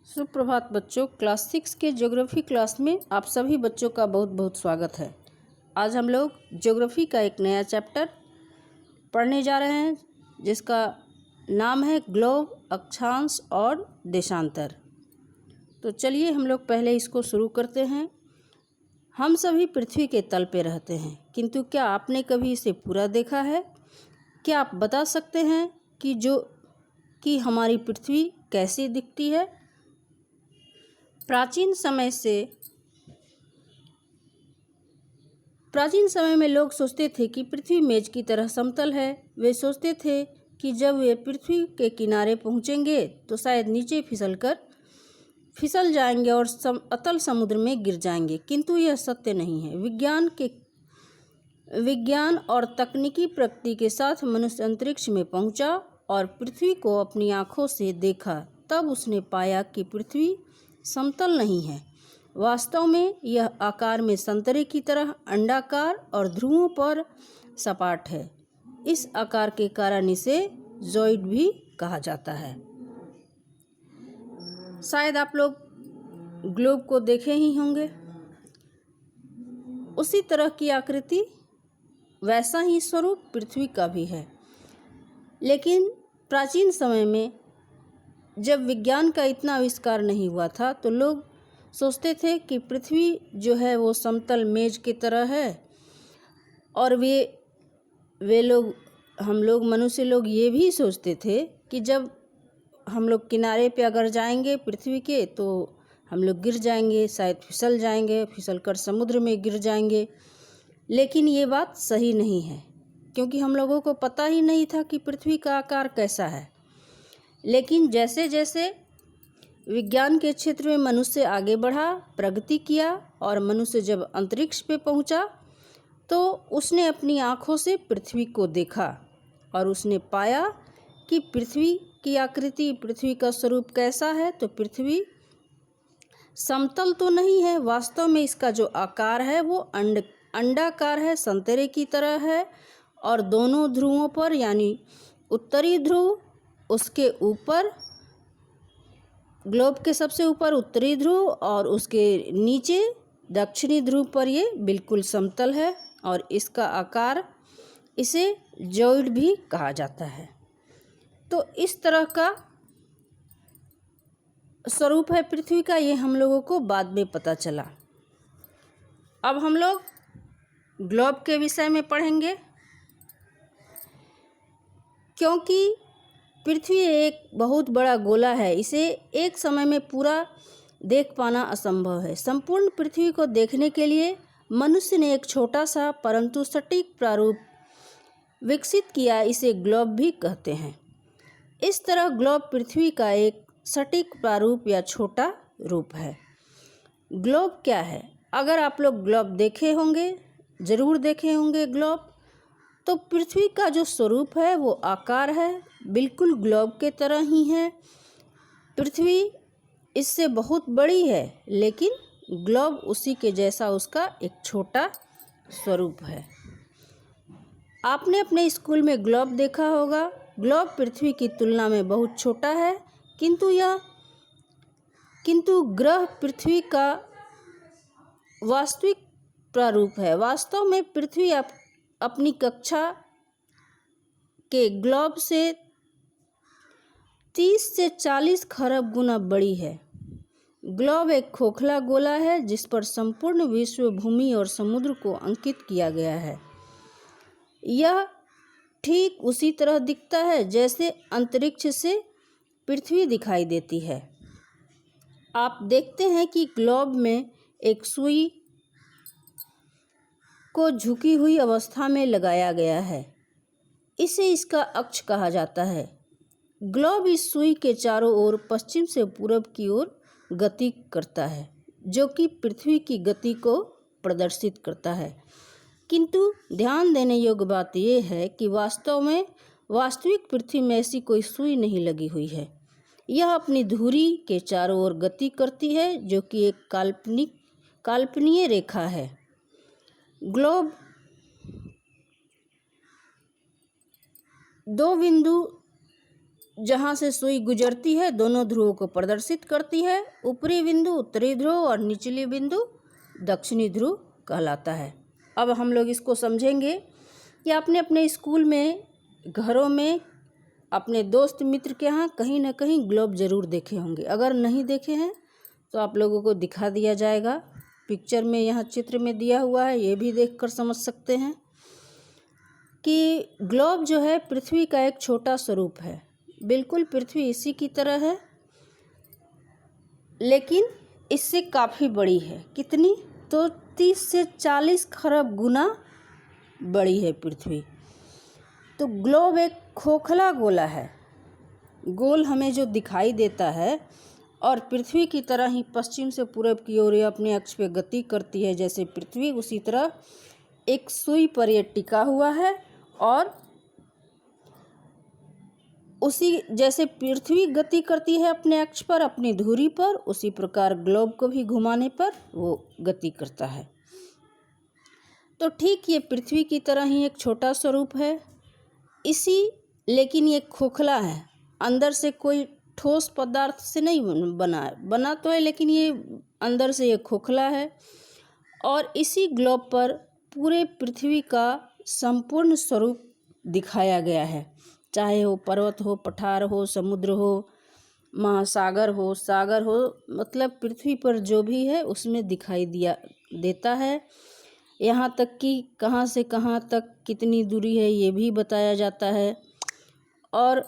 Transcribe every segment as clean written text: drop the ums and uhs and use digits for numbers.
सुप्रभात बच्चों। क्लास 6 के ज्योग्राफी क्लास में आप सभी बच्चों का बहुत बहुत स्वागत है। आज हम लोग ज्योग्राफी का एक नया चैप्टर पढ़ने जा रहे हैं जिसका नाम है ग्लोब, अक्षांश और देशांतर। तो चलिए हम लोग पहले इसको शुरू करते हैं। हम सभी पृथ्वी के तल पे रहते हैं, किंतु क्या आपने कभी इसे पूरा देखा है? क्या आप बता सकते हैं कि हमारी पृथ्वी कैसी दिखती है? प्राचीन समय में लोग सोचते थे कि पृथ्वी मेज की तरह समतल है। वे सोचते थे कि जब वे पृथ्वी के किनारे पहुंचेंगे तो शायद नीचे फिसल जाएंगे और अतल समुद्र में गिर जाएंगे, किंतु यह सत्य नहीं है। विज्ञान और तकनीकी प्रगति के साथ मनुष्य अंतरिक्ष में पहुंचा और पृथ्वी को अपनी आँखों से देखा। तब उसने पाया कि पृथ्वी समतल नहीं है। वास्तव में यह आकार में संतरे की तरह अंडाकार और ध्रुवों पर सपाट है। इस आकार के कारण इसे जॉइड भी कहा जाता है। शायद आप लोग ग्लोब को देखे ही होंगे। उसी तरह की आकृति, वैसा ही स्वरूप पृथ्वी का भी है। लेकिन प्राचीन समय में जब विज्ञान का इतना आविष्कार नहीं हुआ था तो लोग सोचते थे कि पृथ्वी जो है वो समतल मेज की तरह है। और हम लोग मनुष्य लोग ये भी सोचते थे कि जब हम लोग किनारे पे अगर जाएंगे पृथ्वी के तो हम लोग गिर जाएंगे, शायद फिसल जाएंगे, फिसल कर समुद्र में गिर जाएंगे। लेकिन ये बात सही नहीं है, क्योंकि हम लोगों को पता ही नहीं था कि पृथ्वी का आकार कैसा है। लेकिन जैसे जैसे विज्ञान के क्षेत्र में मनुष्य आगे बढ़ा, प्रगति किया और मनुष्य जब अंतरिक्ष पे पहुंचा तो उसने अपनी आँखों से पृथ्वी को देखा और उसने पाया कि पृथ्वी की आकृति, पृथ्वी का स्वरूप कैसा है। तो पृथ्वी समतल तो नहीं है, वास्तव में इसका जो आकार है वो अंडाकार है, संतरे की तरह है। और दोनों ध्रुवों पर, यानी उत्तरी ध्रुव, उसके ऊपर ग्लोब के सबसे ऊपर उत्तरी ध्रुव और उसके नीचे दक्षिणी ध्रुव पर ये बिल्कुल समतल है और इसका आकार, इसे जॉइड भी कहा जाता है। तो इस तरह का स्वरूप है पृथ्वी का, ये हम लोगों को बाद में पता चला। अब हम लोग ग्लोब के विषय में पढ़ेंगे। क्योंकि पृथ्वी एक बहुत बड़ा गोला है, इसे एक समय में पूरा देख पाना असंभव है। संपूर्ण पृथ्वी को देखने के लिए मनुष्य ने एक छोटा सा परंतु सटीक प्रारूप विकसित किया, इसे ग्लोब भी कहते हैं। इस तरह ग्लोब पृथ्वी का एक सटीक प्रारूप या छोटा रूप है। ग्लोब क्या है? अगर आप लोग ग्लोब देखे होंगे, ज़रूर देखे होंगे ग्लोब, तो पृथ्वी का जो स्वरूप है वो आकार है, बिल्कुल ग्लोब के तरह ही है। पृथ्वी इससे बहुत बड़ी है, लेकिन ग्लोब उसी के जैसा उसका एक छोटा स्वरूप है। आपने अपने स्कूल में ग्लोब देखा होगा। ग्लोब पृथ्वी की तुलना में बहुत छोटा है, किंतु ग्रह पृथ्वी का वास्तविक प्रारूप है। वास्तव में पृथ्वी अपनी कक्षा के ग्लोब से 30 से 40 खरब गुना बड़ी है। ग्लोब एक खोखला गोला है जिस पर संपूर्ण विश्व, भूमि और समुद्र को अंकित किया गया है। यह ठीक उसी तरह दिखता है जैसे अंतरिक्ष से पृथ्वी दिखाई देती है। आप देखते हैं कि ग्लोब में एक सुई को झुकी हुई अवस्था में लगाया गया है, इसे इसका अक्ष कहा जाता है। ग्लोब इस सुई के चारों ओर पश्चिम से पूरब की ओर गति करता है, जो कि पृथ्वी की गति को प्रदर्शित करता है। किंतु ध्यान देने योग्य बात यह है कि वास्तविक पृथ्वी में ऐसी कोई सुई नहीं लगी हुई है। यह अपनी धुरी के चारों ओर गति करती है, जो कि एक काल्पनीय रेखा है। ग्लोब दो बिंदु जहाँ से सुई गुजरती है दोनों ध्रुवों को प्रदर्शित करती है। ऊपरी बिंदु उत्तरी ध्रुव और निचली बिंदु दक्षिणी ध्रुव कहलाता है। अब हम लोग इसको समझेंगे कि आपने अपने स्कूल में, घरों में, अपने दोस्त मित्र के यहाँ कहीं ना कहीं ग्लोब ज़रूर देखे होंगे। अगर नहीं देखे हैं तो आप लोगों को दिखा दिया जाएगा। पिक्चर में यहाँ चित्र में दिया हुआ है, ये भी देखकर समझ सकते हैं कि ग्लोब जो है पृथ्वी का एक छोटा स्वरूप है। बिल्कुल पृथ्वी इसी की तरह है, लेकिन इससे काफ़ी बड़ी है। कितनी? तो 30 से 40 खरब गुना बड़ी है पृथ्वी। तो ग्लोब एक खोखला गोला है। गोल हमें जो दिखाई देता है और पृथ्वी की तरह ही पश्चिम से पूरब की ओर अपने अक्ष पे गति करती है जैसे पृथ्वी, उसी तरह एक सुई पर यह टिका हुआ है। और उसी जैसे पृथ्वी गति करती है अपने अक्ष पर, अपनी धुरी पर, उसी प्रकार ग्लोब को भी घुमाने पर वो गति करता है। तो ठीक ये पृथ्वी की तरह ही एक छोटा स्वरूप है लेकिन ये खोखला है। अंदर से कोई ठोस पदार्थ से नहीं बना तो है, लेकिन ये अंदर से ये खोखला है। और इसी ग्लोब पर पूरे पृथ्वी का संपूर्ण स्वरूप दिखाया गया है, चाहे वो पर्वत हो, पठार हो, समुद्र हो, महासागर हो, सागर हो, मतलब पृथ्वी पर जो भी है उसमें दिखाई देता है। यहाँ तक कि कहाँ से कहाँ तक कितनी दूरी है ये भी बताया जाता है। और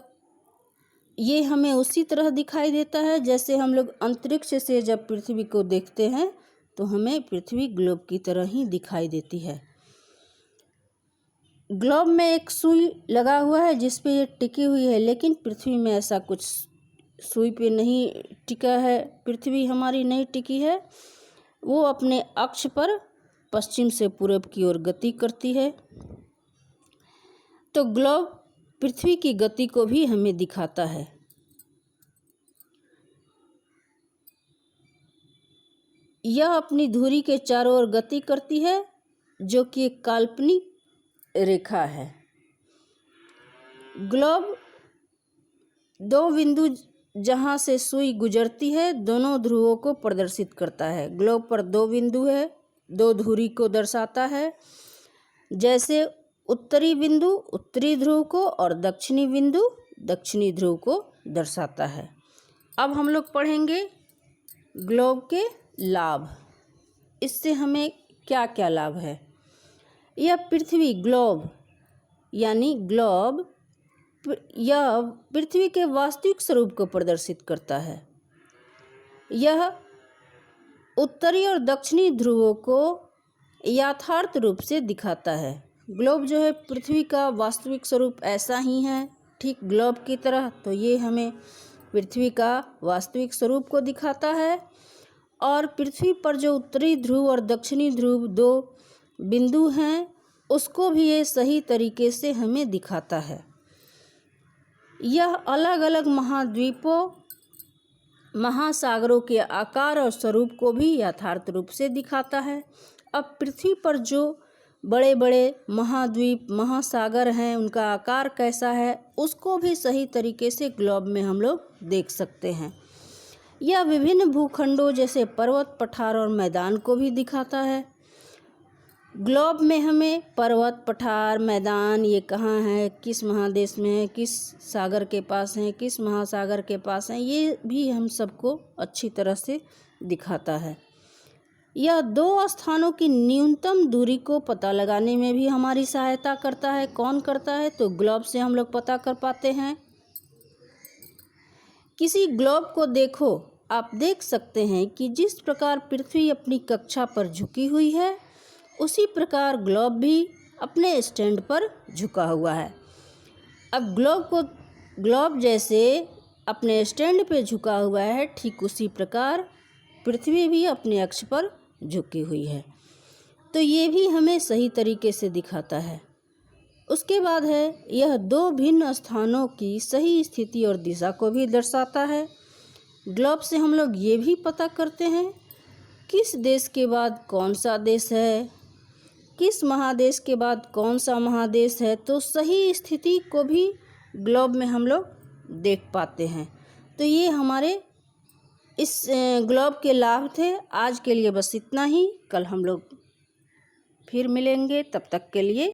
ये हमें उसी तरह दिखाई देता है जैसे हम लोग अंतरिक्ष से जब पृथ्वी को देखते हैं तो हमें पृथ्वी ग्लोब की तरह ही दिखाई देती है। ग्लोब में एक सुई लगा हुआ है जिस पे ये टिकी हुई है, लेकिन पृथ्वी में ऐसा कुछ सुई पे नहीं टिका है। पृथ्वी हमारी नहीं टिकी है, वो अपने अक्ष पर पश्चिम से पूरब की ओर गति करती है। तो ग्लोब पृथ्वी की गति को भी हमें दिखाता है। यह अपनी धुरी के चारों ओर गति करती है जो कि एक काल्पनिक रेखा है। ग्लोब दो बिंदु जहाँ से सुई गुजरती है दोनों ध्रुवों को प्रदर्शित करता है। ग्लोब पर दो बिंदु है, दो धुरी को दर्शाता है, जैसे उत्तरी बिंदु उत्तरी ध्रुव को और दक्षिणी बिंदु दक्षिणी ध्रुव को दर्शाता है। अब हम लोग पढ़ेंगे ग्लोब के लाभ। इससे हमें क्या क्या लाभ है। यह पृथ्वी ग्लोब यानी ग्लोब यह पृथ्वी के वास्तविक स्वरूप को प्रदर्शित करता है। यह उत्तरी और दक्षिणी ध्रुवों को यथार्थ रूप से दिखाता है। ग्लोब जो है पृथ्वी का वास्तविक स्वरूप ऐसा ही है, ठीक ग्लोब की तरह। तो ये हमें पृथ्वी का वास्तविक स्वरूप को दिखाता है। और पृथ्वी पर जो उत्तरी ध्रुव और दक्षिणी ध्रुव दो बिंदु हैं उसको भी ये सही तरीके से हमें दिखाता है। यह अलग अलग महाद्वीपों, महासागरों के आकार और स्वरूप को भी यथार्थ रूप से दिखाता है। अब पृथ्वी पर जो बड़े बड़े महाद्वीप, महासागर हैं उनका आकार कैसा है उसको भी सही तरीके से ग्लोब में हम लोग देख सकते हैं। यह विभिन्न भूखंडों जैसे पर्वत, पठार और मैदान को भी दिखाता है। ग्लोब में हमें पर्वत, पठार, मैदान ये कहाँ है, किस महादेश में है, किस सागर के पास हैं, किस महासागर के पास हैं, ये भी हम सबको अच्छी तरह से दिखाता है। यह दो स्थानों की न्यूनतम दूरी को पता लगाने में भी हमारी सहायता करता है। कौन करता है? तो ग्लोब से हम लोग पता कर पाते हैं। किसी ग्लोब को देखो, आप देख सकते हैं कि जिस प्रकार पृथ्वी अपनी कक्षा पर झुकी हुई है उसी प्रकार ग्लोब भी अपने स्टैंड पर झुका हुआ है। अब ग्लोब जैसे अपने स्टैंड पे झुका हुआ है, ठीक उसी प्रकार पृथ्वी भी अपने अक्ष पर झुकी हुई है। तो ये भी हमें सही तरीके से दिखाता है। उसके बाद है यह दो भिन्न स्थानों की सही स्थिति और दिशा को भी दर्शाता है। ग्लोब से हम लोग ये भी पता करते हैं किस देश के बाद कौन सा देश है, किस महादेश के बाद कौन सा महादेश है। तो सही स्थिति को भी ग्लोब में हम लोग देख पाते हैं। तो ये हमारे इस ग्लोब के लाभ थे। आज के लिए बस इतना ही। कल हम लोग फिर मिलेंगे, तब तक के लिए